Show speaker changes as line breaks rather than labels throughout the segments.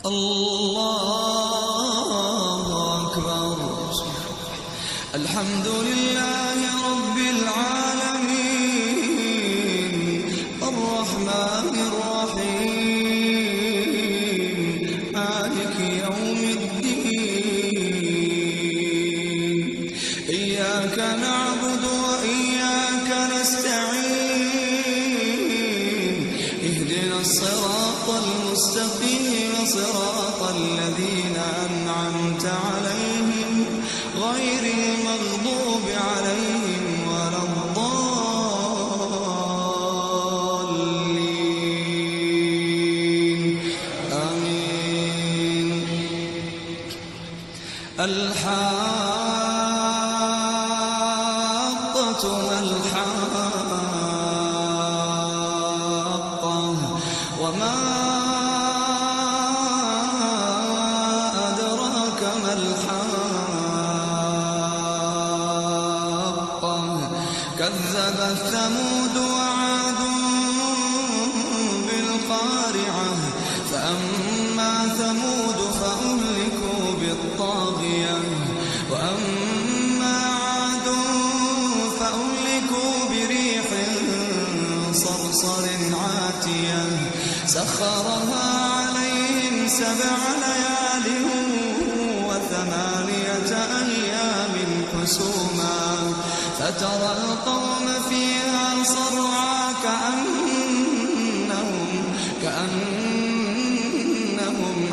الله أكبر. الحمد لله رب العالمين الرحمن الرحيم مالك يوم الدين. إياك نعبد وإياك نستعين. اهدنا الصراط المستقيم صراط الذين أنعمت عليهم غير المغضوب عليهم ولا الضالين. آمين. الحاقة ما الحاقة وما أدراك ما الحاقة. كذبت ثمود وعاد بالقارعة. فأما ثمود فأهلكوا بالطاغية وأما عاد فأهلكوا بريح صرصر عاتية سخرها عليهم 7 ليال و8 أيام حسوما فترى القوم فيها صرعى كأنهم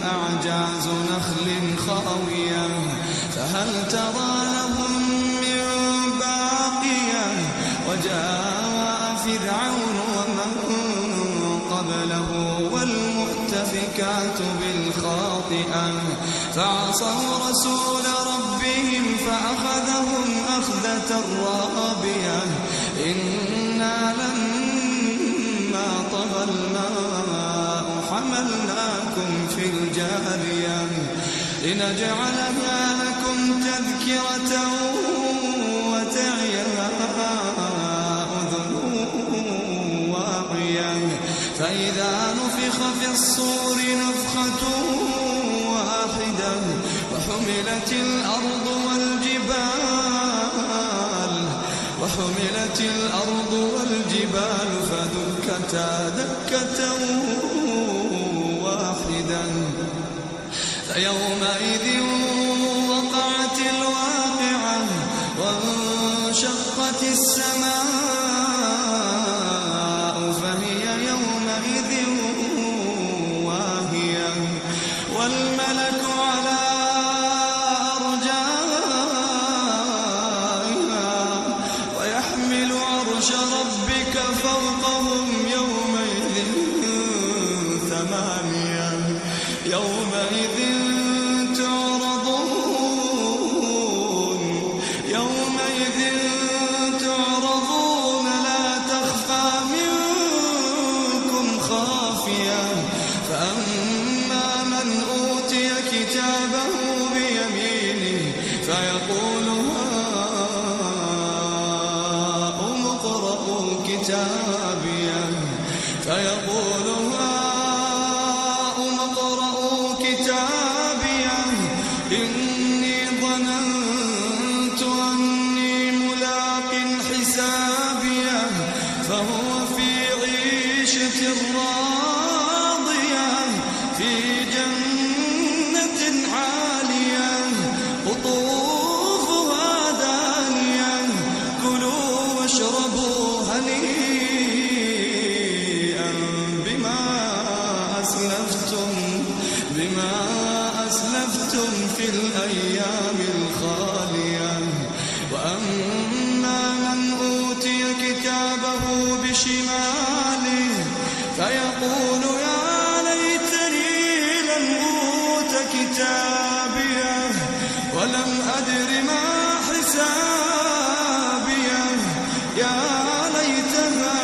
أعجاز نخل خاوية فهل ترى لهم من باقية. وجاء فرعون ومن قبله والمؤتفكات بالخاطئة فعصوا رسول ربهم فأخذهم أخذة رابية. إنا لما طغى الماء حملناكم في الجارية لنجعلها لكم تذكرة وتعيها أذن واعية. فإذا نفخ في الصور نفخة واحدة وحملت الأرض والجبال فدكتا دكة واحدة. فيومئذ وقعت الواقعة وانشقت السماء فهي يومئذ واهية والملك على أرجائها ويحمل عرش ربك فوقهم يومئذ 8 يومئذ تعرضون لا تخفى منكم خافية. فأما من أوتي كتابه بيمينه فيقول هاؤم اقرءوا كتابيه إني ظننت أني ملاق حسابيه فهو في عيشة راضية في جنة عالية قطوفها دانية. كلوا واشربوا هنيئا بما أسلفتم في الأيام الخالية. وأما من أوتي كتابه بشماله فيقول يا ليتني لم أوت كتابيه ولم أدر ما حسابيه. يا ليتها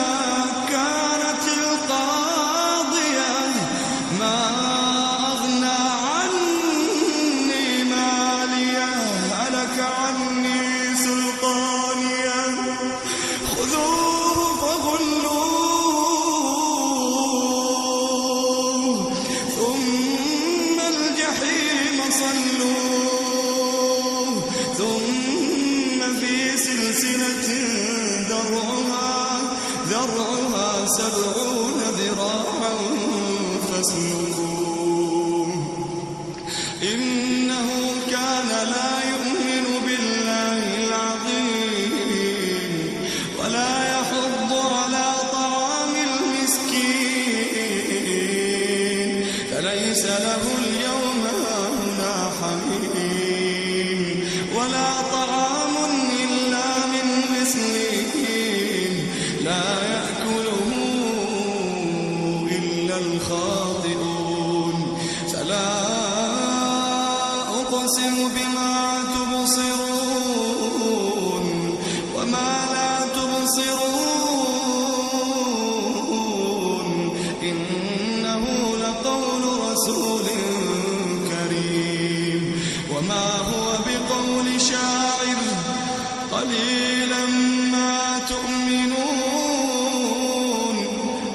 كانت القاضية ما أغنى عني ماليه فرعها 70 ذراعا فاسلكوه إنه كان لا يؤمن بالله العظيم ولا يحض على طعام المسكين فليس له اليوم هاهنا حميم ولا طعام إلا من غسلين لا يأكله إلا الخاطئون فلا أقسم بما تبصرون وما لا تبصرون إنه لقول رسول كريم وما هو بقول شاعر قليلا ما تؤمنون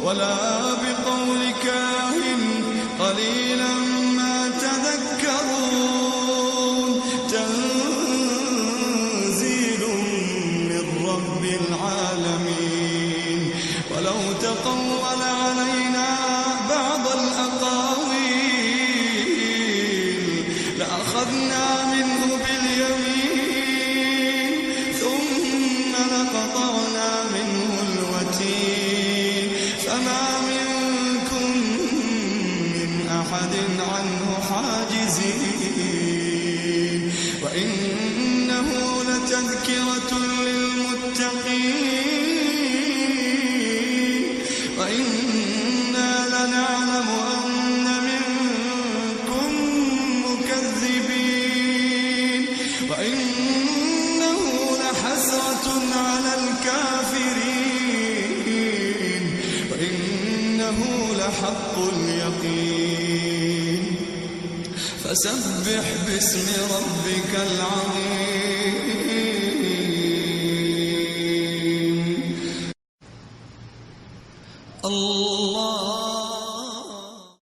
ولا بقول كاهن قليلا ما تذكرون تنزيل من رب العالمين ولو تقول علينا بعض الأقاويل لأخذنا منه باليمين ثم لقطعنا منه الوتين فما منكم من أحد عنه حاجزين وإنه لتذكرة للمتقين وإنا لنعلم أن منكم مكذبين وإنه لحسرة على الكافرين وإنه لحق اليقين فسبح باسم ربك العظيم